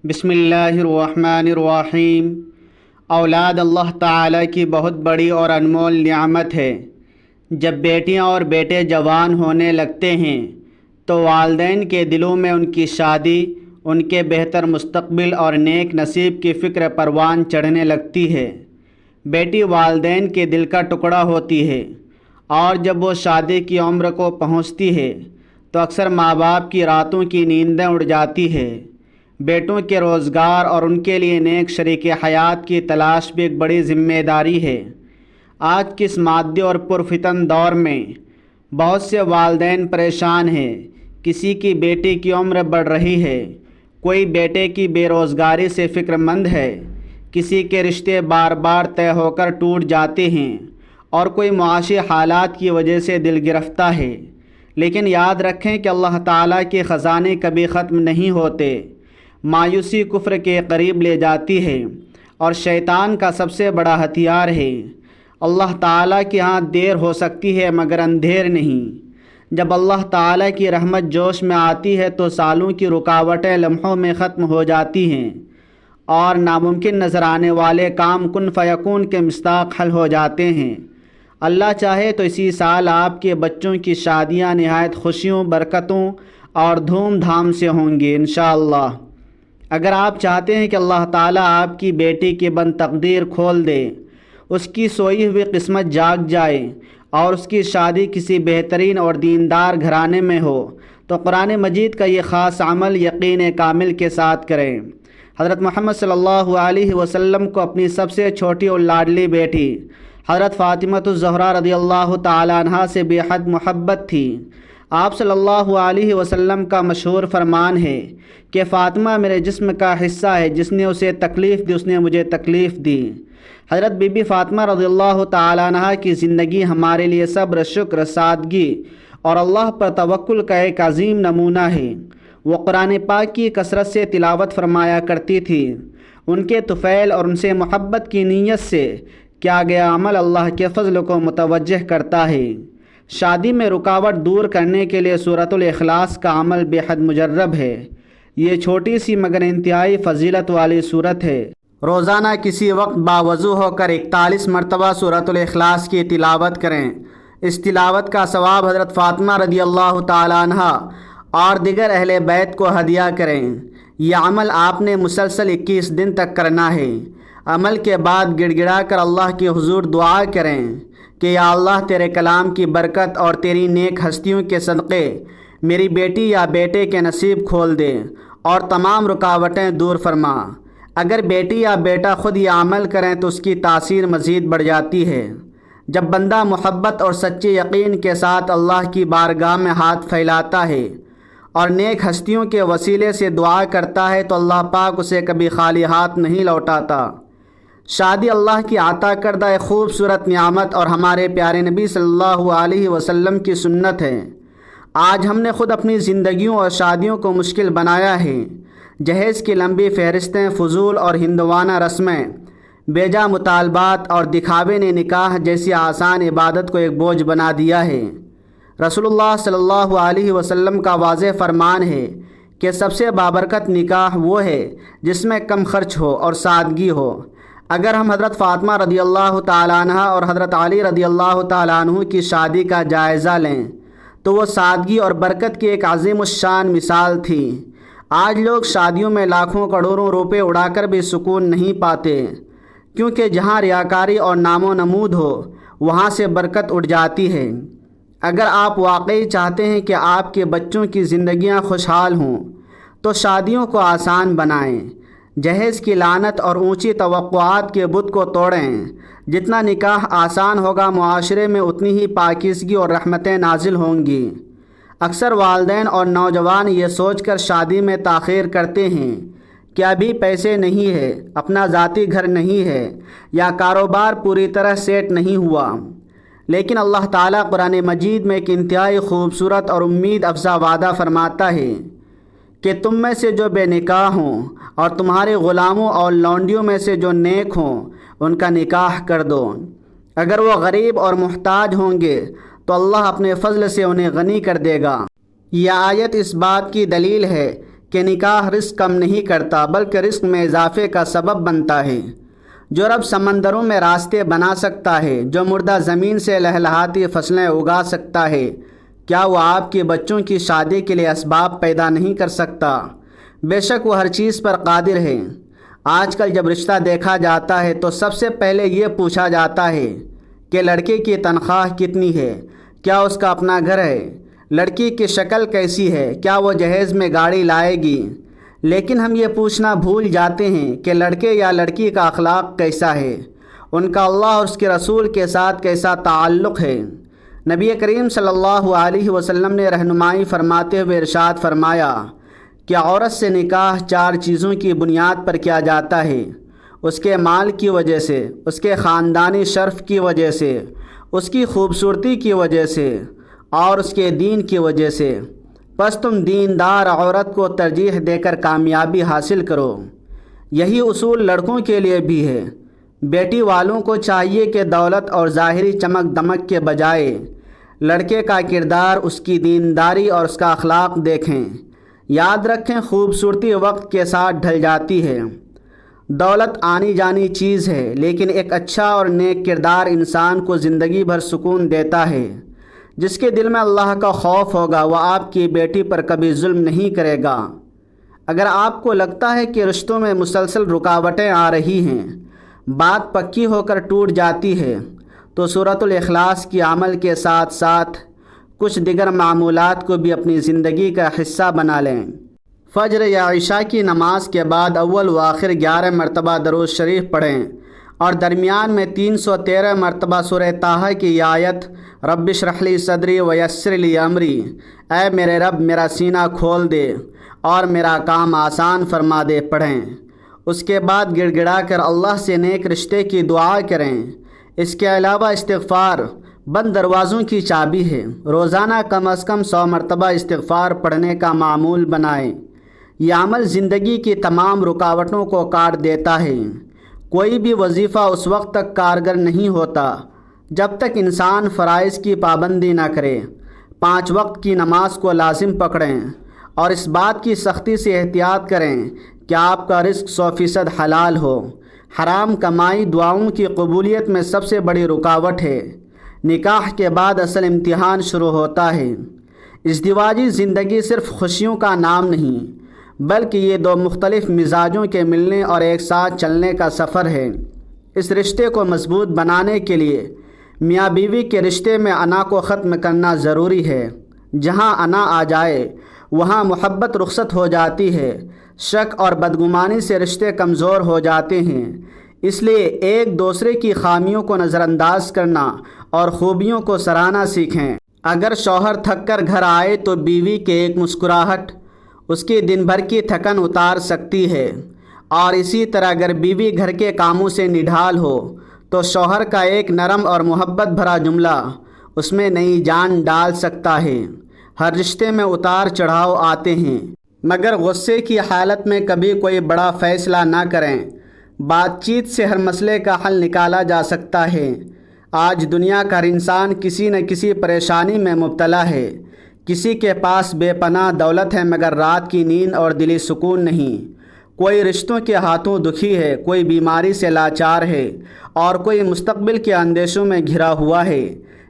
بسم اللہ الرحمن الرحیم۔ اولاد اللہ تعالیٰ کی بہت بڑی اور انمول نعمت ہے۔ جب بیٹیاں اور بیٹے جوان ہونے لگتے ہیں تو والدین کے دلوں میں ان کی شادی، ان کے بہتر مستقبل اور نیک نصیب کی فکر پروان چڑھنے لگتی ہے۔ بیٹی والدین کے دل کا ٹکڑا ہوتی ہے، اور جب وہ شادی کی عمر کو پہنچتی ہے تو اکثر ماں باپ کی راتوں کی نیندیں اڑ جاتی ہے۔ بیٹوں کے روزگار اور ان کے لیے نیک شریک حیات کی تلاش بھی ایک بڑی ذمہ داری ہے۔ آج کے اس مادی اور پرفتن دور میں بہت سے والدین پریشان ہیں۔ کسی کی بیٹی کی عمر بڑھ رہی ہے، کوئی بیٹے کی بے روزگاری سے فکر مند ہے، کسی کے رشتے بار بار طے ہو کر ٹوٹ جاتے ہیں، اور کوئی معاشی حالات کی وجہ سے دل گرفتہ ہے۔ لیکن یاد رکھیں کہ اللہ تعالیٰ کے خزانے کبھی ختم نہیں ہوتے۔ مایوسی کفر کے قریب لے جاتی ہے اور شیطان کا سب سے بڑا ہتھیار ہے۔ اللہ تعالیٰ کے ہاں دیر ہو سکتی ہے مگر اندھیر نہیں۔ جب اللہ تعالیٰ کی رحمت جوش میں آتی ہے تو سالوں کی رکاوٹیں لمحوں میں ختم ہو جاتی ہیں، اور ناممکن نظر آنے والے کام کن فیکون کے مصداق حل ہو جاتے ہیں۔ اللہ چاہے تو اسی سال آپ کے بچوں کی شادیاں نہایت خوشیوں، برکتوں اور دھوم دھام سے ہوں گی انشاءاللہ۔ اگر آپ چاہتے ہیں کہ اللہ تعالیٰ آپ کی بیٹی کی بند تقدیر کھول دے، اس کی سوئی ہوئی قسمت جاگ جائے اور اس کی شادی کسی بہترین اور دیندار گھرانے میں ہو، تو قرآن مجید کا یہ خاص عمل یقین کامل کے ساتھ کریں۔ حضرت محمد صلی اللہ علیہ وسلم کو اپنی سب سے چھوٹی اور لاڈلی بیٹی حضرت فاطمہ الزہرا رضی اللہ تعالیٰ عنہا سے بے حد محبت تھی۔ آپ صلی اللہ علیہ وسلم کا مشہور فرمان ہے کہ فاطمہ میرے جسم کا حصہ ہے، جس نے اسے تکلیف دی اس نے مجھے تکلیف دی۔ حضرت بی بی فاطمہ رضی اللہ تعالیٰ عنہا کی زندگی ہمارے لیے صبر، شکر، سادگی اور اللہ پر توکل کا ایک عظیم نمونہ ہے۔ وہ قرآن پاک کی کثرت سے تلاوت فرمایا کرتی تھی۔ ان کے طفیل اور ان سے محبت کی نیت سے کیا گیا عمل اللہ کے فضل کو متوجہ کرتا ہے۔ شادی میں رکاوٹ دور کرنے کے لیے سورۃ الاخلاص کا عمل بے حد مجرب ہے۔ یہ چھوٹی سی مگر انتہائی فضیلت والی سورت ہے۔ روزانہ کسی وقت باوضو ہو کر 41 مرتبہ سورۃ الاخلاص کی تلاوت کریں۔ اس تلاوت کا ثواب حضرت فاطمہ رضی اللہ تعالیٰ عنہا اور دیگر اہل بیت کو ہدیہ کریں۔ یہ عمل آپ نے مسلسل 21 دن تک کرنا ہے۔ عمل کے بعد گڑ گڑا کر اللہ کے حضور دعا کریں کہ یا اللہ تیرے کلام کی برکت اور تیری نیک ہستیوں کے صدقے میری بیٹی یا بیٹے کے نصیب کھول دے اور تمام رکاوٹیں دور فرما۔ اگر بیٹی یا بیٹا خود یہ عمل کریں تو اس کی تاثیر مزید بڑھ جاتی ہے۔ جب بندہ محبت اور سچے یقین کے ساتھ اللہ کی بارگاہ میں ہاتھ پھیلاتا ہے اور نیک ہستیوں کے وسیلے سے دعا کرتا ہے تو اللہ پاک اسے کبھی خالی ہاتھ نہیں لوٹاتا۔ شادی اللہ کی عطا کردہ ایک خوبصورت نعمت اور ہمارے پیارے نبی صلی اللہ علیہ وسلم کی سنت ہے۔ آج ہم نے خود اپنی زندگیوں اور شادیوں کو مشکل بنایا ہے۔ جہیز کی لمبی فہرستیں، فضول اور ہندوانہ رسمیں، بیجا مطالبات اور دکھاوے نے نکاح جیسی آسان عبادت کو ایک بوجھ بنا دیا ہے۔ رسول اللہ صلی اللہ علیہ وسلم کا واضح فرمان ہے کہ سب سے بابرکت نکاح وہ ہے جس میں کم خرچ ہو اور سادگی ہو۔ اگر ہم حضرت فاطمہ رضی اللہ تعالیٰ عنہ اور حضرت علی رضی اللہ تعالیٰ عنہ کی شادی کا جائزہ لیں تو وہ سادگی اور برکت کی ایک عظیم الشان مثال تھی۔ آج لوگ شادیوں میں لاکھوں کروڑوں روپے اڑا کر بھی سکون نہیں پاتے، کیونکہ جہاں ریاکاری اور نام و نمود ہو وہاں سے برکت اٹھ جاتی ہے۔ اگر آپ واقعی چاہتے ہیں کہ آپ کے بچوں کی زندگیاں خوشحال ہوں تو شادیوں کو آسان بنائیں۔ جہیز کی لعنت اور اونچی توقعات کے بت کو توڑیں۔ جتنا نکاح آسان ہوگا معاشرے میں اتنی ہی پاکیزگی اور رحمتیں نازل ہوں گی۔ اکثر والدین اور نوجوان یہ سوچ کر شادی میں تاخیر کرتے ہیں کہ ابھی پیسے نہیں ہے، اپنا ذاتی گھر نہیں ہے یا کاروبار پوری طرح سیٹ نہیں ہوا۔ لیکن اللہ تعالیٰ قرآن مجید میں ایک انتہائی خوبصورت اور امید افزا وعدہ فرماتا ہے کہ تم میں سے جو بے نکاح ہوں اور تمہارے غلاموں اور لونڈیوں میں سے جو نیک ہوں ان کا نکاح کر دو۔ اگر وہ غریب اور محتاج ہوں گے تو اللہ اپنے فضل سے انہیں غنی کر دے گا۔ یہ آیت اس بات کی دلیل ہے کہ نکاح رزق کم نہیں کرتا بلکہ رزق میں اضافے کا سبب بنتا ہے۔ جو رب سمندروں میں راستے بنا سکتا ہے، جو مردہ زمین سے لہلہاتی فصلیں اگا سکتا ہے، کیا وہ آپ کے بچوں کی شادی کے لیے اسباب پیدا نہیں کر سکتا؟ بے شک وہ ہر چیز پر قادر ہے۔ آج کل جب رشتہ دیکھا جاتا ہے تو سب سے پہلے یہ پوچھا جاتا ہے کہ لڑکے کی تنخواہ کتنی ہے، کیا اس کا اپنا گھر ہے، لڑکی کی شکل کیسی ہے، کیا وہ جہیز میں گاڑی لائے گی۔ لیکن ہم یہ پوچھنا بھول جاتے ہیں کہ لڑکے یا لڑکی کا اخلاق کیسا ہے، ان کا اللہ اور اس کے رسول کے ساتھ کیسا تعلق ہے۔ نبی کریم صلی اللہ علیہ وسلم نے رہنمائی فرماتے ہوئے ارشاد فرمایا کہ عورت سے نکاح 4 چیزوں کی بنیاد پر کیا جاتا ہے: اس کے مال کی وجہ سے، اس کے خاندانی شرف کی وجہ سے، اس کی خوبصورتی کی وجہ سے اور اس کے دین کی وجہ سے۔ پس تم دیندار عورت کو ترجیح دے کر کامیابی حاصل کرو۔ یہی اصول لڑکوں کے لیے بھی ہے۔ بیٹی والوں کو چاہیے کہ دولت اور ظاہری چمک دمک کے بجائے لڑکے کا کردار، اس کی دینداری اور اس کا اخلاق دیکھیں۔ یاد رکھیں، خوبصورتی وقت کے ساتھ ڈھل جاتی ہے، دولت آنی جانی چیز ہے، لیکن ایک اچھا اور نیک کردار انسان کو زندگی بھر سکون دیتا ہے۔ جس کے دل میں اللہ کا خوف ہوگا وہ آپ کی بیٹی پر کبھی ظلم نہیں کرے گا۔ اگر آپ کو لگتا ہے کہ رشتوں میں مسلسل رکاوٹیں آ رہی ہیں، بات پکی ہو کر ٹوٹ جاتی ہے، تو سورۃ الاخلاص کی عمل کے ساتھ ساتھ کچھ دیگر معمولات کو بھی اپنی زندگی کا حصہ بنا لیں۔ فجر یا عشاء کی نماز کے بعد اول و آخر 11 مرتبہ درود شریف پڑھیں اور درمیان میں 313 مرتبہ سورہ طٰہٰ کی یہ آیت رب اشرح لی صدری ویسر لی امری، اے میرے رب میرا سینہ کھول دے اور میرا کام آسان فرما دے پڑھیں۔ اس کے بعد گڑ گڑا کر اللہ سے نیک رشتے کی دعا کریں۔ اس کے علاوہ استغفار بند دروازوں کی چابی ہے۔ روزانہ کم از کم 100 مرتبہ استغفار پڑھنے کا معمول بنائیں۔ یہ عمل زندگی کی تمام رکاوٹوں کو کاٹ دیتا ہے۔ کوئی بھی وظیفہ اس وقت تک کارگر نہیں ہوتا جب تک انسان فرائض کی پابندی نہ کرے۔ 5 وقت کی نماز کو لازم پکڑیں اور اس بات کی سختی سے احتیاط کریں کہ آپ کا رزق 100% حلال ہو۔ حرام کمائی دعاؤں کی قبولیت میں سب سے بڑی رکاوٹ ہے۔ نکاح کے بعد اصل امتحان شروع ہوتا ہے۔ ازدواجی زندگی صرف خوشیوں کا نام نہیں بلکہ یہ 2 مختلف مزاجوں کے ملنے اور ایک ساتھ چلنے کا سفر ہے۔ اس رشتے کو مضبوط بنانے کے لیے میاں بیوی کے رشتے میں انا کو ختم کرنا ضروری ہے۔ جہاں انا آ جائے وہاں محبت رخصت ہو جاتی ہے، شک اور بدگمانی سے رشتے کمزور ہو جاتے ہیں۔ اس لیے ایک دوسرے کی خامیوں کو نظر انداز کرنا اور خوبیوں کو سراہنا سیکھیں۔ اگر شوہر تھک کر گھر آئے تو بیوی کے ایک مسکراہٹ اس کی دن بھر کی تھکن اتار سکتی ہے، اور اسی طرح اگر بیوی گھر کے کاموں سے نڈھال ہو تو شوہر کا ایک نرم اور محبت بھرا جملہ اس میں نئی جان ڈال سکتا ہے۔ ہر رشتے میں اتار چڑھاؤ آتے ہیں، مگر غصے کی حالت میں کبھی کوئی بڑا فیصلہ نہ کریں۔ بات چیت سے ہر مسئلے کا حل نکالا جا سکتا ہے۔ آج دنیا کا ہر انسان کسی نہ کسی پریشانی میں مبتلا ہے۔ کسی کے پاس بے پناہ دولت ہے مگر رات کی نیند اور دلی سکون نہیں۔ کوئی رشتوں کے ہاتھوں دکھی ہے، کوئی بیماری سے لاچار ہے اور کوئی مستقبل کے اندیشوں میں گھرا ہوا ہے۔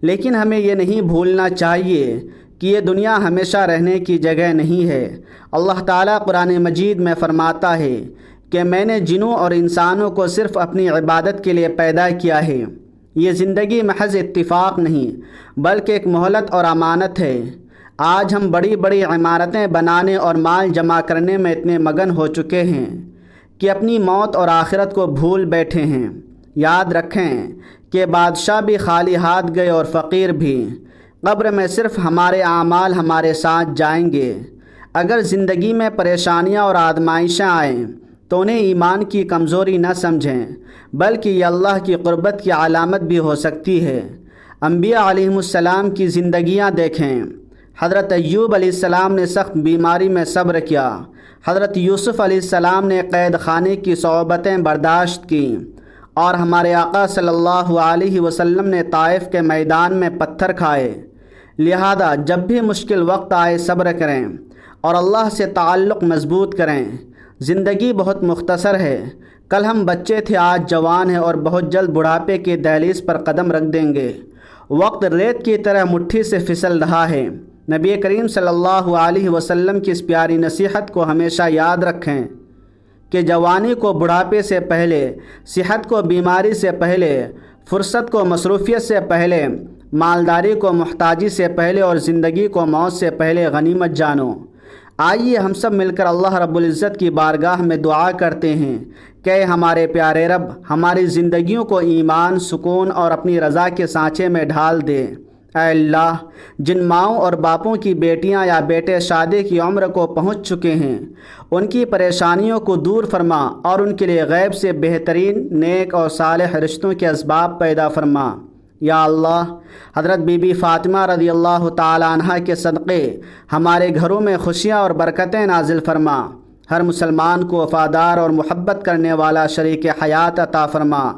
لیکن ہمیں یہ نہیں بھولنا چاہیے کہ یہ دنیا ہمیشہ رہنے کی جگہ نہیں ہے۔ اللہ تعالیٰ قرآن مجید میں فرماتا ہے کہ میں نے جنوں اور انسانوں کو صرف اپنی عبادت کے لیے پیدا کیا ہے۔ یہ زندگی محض اتفاق نہیں بلکہ ایک مہلت اور امانت ہے۔ آج ہم بڑی بڑی عمارتیں بنانے اور مال جمع کرنے میں اتنے مگن ہو چکے ہیں کہ اپنی موت اور آخرت کو بھول بیٹھے ہیں۔ یاد رکھیں کہ بادشاہ بھی خالی ہاتھ گئے اور فقیر بھی۔ قبر میں صرف ہمارے اعمال ہمارے ساتھ جائیں گے۔ اگر زندگی میں پریشانیاں اور آزمائشیں آئیں تو انہیں ایمان کی کمزوری نہ سمجھیں بلکہ یہ اللہ کی قربت کی علامت بھی ہو سکتی ہے۔ انبیاء علیہم السلام کی زندگیاں دیکھیں۔ حضرت ایوب علیہ السلام نے سخت بیماری میں صبر کیا۔ حضرت یوسف علیہ السلام نے قید خانے کی صعوبتیں برداشت کیں، اور ہمارے آقا صلی اللہ علیہ وسلم نے طائف کے میدان میں پتھر کھائے۔ لہذا جب بھی مشکل وقت آئے صبر کریں اور اللہ سے تعلق مضبوط کریں۔ زندگی بہت مختصر ہے، کل ہم بچے تھے، آج جوان ہیں اور بہت جلد بڑھاپے کی دہلیز پر قدم رکھ دیں گے۔ وقت ریت کی طرح مٹھی سے پھسل رہا ہے۔ نبی کریم صلی اللہ علیہ وسلم کی اس پیاری نصیحت کو ہمیشہ یاد رکھیں کہ جوانی کو بڑھاپے سے پہلے، صحت کو بیماری سے پہلے، فرصت کو مصروفیت سے پہلے، مالداری کو محتاجی سے پہلے اور زندگی کو موت سے پہلے غنیمت جانو۔ آئیے ہم سب مل کر اللہ رب العزت کی بارگاہ میں دعا کرتے ہیں کہ ہمارے پیارے رب ہماری زندگیوں کو ایمان، سکون اور اپنی رضا کے سانچے میں ڈھال دے۔ اے اللہ، جن ماؤں اور باپوں کی بیٹیاں یا بیٹے شادی کی عمر کو پہنچ چکے ہیں، ان کی پریشانیوں کو دور فرما اور ان کے لیے غیب سے بہترین، نیک اور صالح رشتوں کے اسباب پیدا فرما۔ یا اللہ، حضرت بی بی فاطمہ رضی اللہ تعالی عنہا کے صدقے ہمارے گھروں میں خوشیاں اور برکتیں نازل فرما۔ ہر مسلمان کو وفادار اور محبت کرنے والا شریک حیات عطا فرما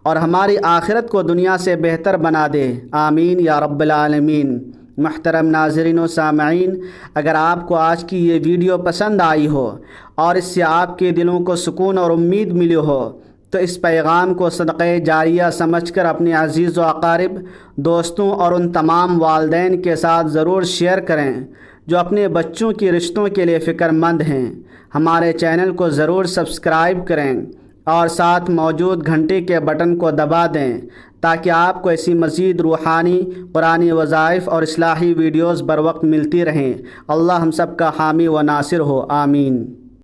اور ہماری آخرت کو دنیا سے بہتر بنا دے۔ آمین یا رب العالمین۔ محترم ناظرین و سامعین، اگر آپ کو آج کی یہ ویڈیو پسند آئی ہو اور اس سے آپ کے دلوں کو سکون اور امید ملی ہو تو اس پیغام کو صدقہ جاریہ سمجھ کر اپنے عزیز و اقارب، دوستوں اور ان تمام والدین کے ساتھ ضرور شیئر کریں جو اپنے بچوں کی رشتوں کے لیے فکر مند ہیں۔ ہمارے چینل کو ضرور سبسکرائب کریں اور ساتھ موجود گھنٹی کے بٹن کو دبا دیں تاکہ آپ کو ایسی مزید روحانی، قرآنی وظائف اور اصلاحی ویڈیوز بر وقت ملتی رہیں۔ اللہ ہم سب کا حامی و ناصر ہو۔ آمین۔